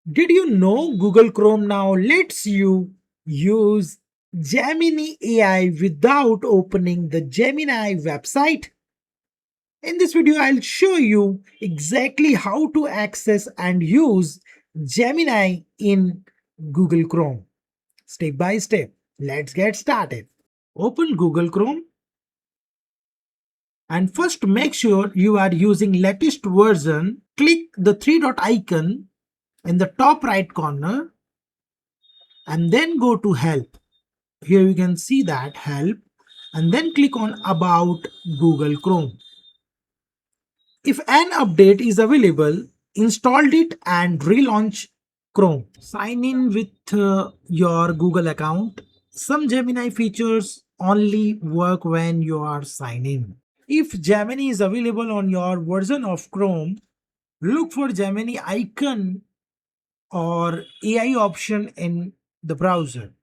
Did you know Google Chrome now lets you use Gemini AI without opening the Gemini website? In this video, I'll show you exactly how to access and use Gemini in Google Chrome. Step by step. Let's get started. Open Google Chrome and first make sure you are using latest version. Click the three dot icon in the top right corner and then go to help. Here you can see that help and then click on about Google Chrome. If an update is available, install it and relaunch Chrome. Sign in with your Google account. Some Gemini features only work when you are signed in. If Gemini is available on your version of Chrome, look for Gemini icon or AI option in the browser.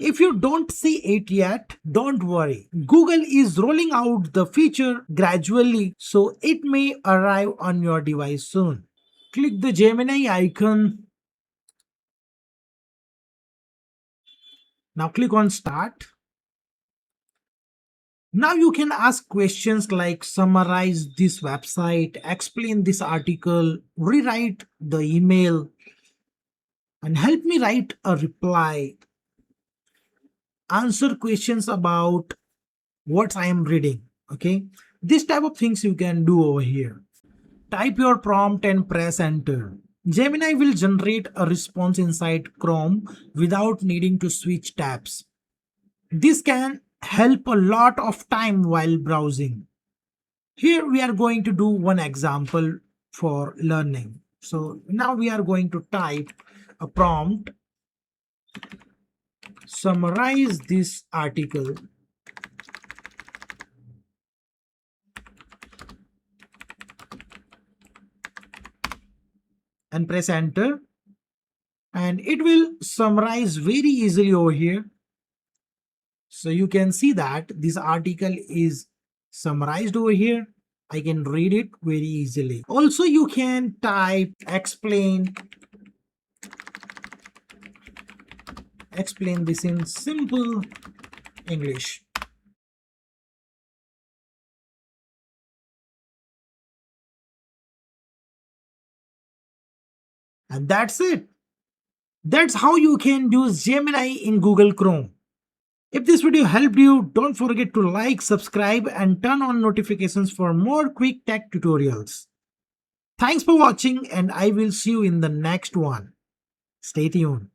If you don't see it yet, don't worry. Google is rolling out the feature gradually, so it may arrive on your device soon. Click the Gemini icon. Now click on Start. Now you can ask questions like summarize this website, explain this article, rewrite the email, and help me write a reply. Answer questions about what I am reading. Okay, this type of things you can do over here. Type your prompt and press enter. Gemini will generate a response inside Chrome without needing to switch tabs. This can help a lot of time while browsing. Here we are going to do one example for learning. So now we are going to type a prompt, summarize this article, and press enter, and it will summarize very easily over here. So you can see that this article is summarized over here. I can read it very easily. Also, you can type explain this in simple English. And that's it. That's how you can use Gemini in Google Chrome. If this video helped you, don't forget to like, subscribe, and turn on notifications for more quick tech tutorials. Thanks for watching, and I will see you in the next one. Stay tuned.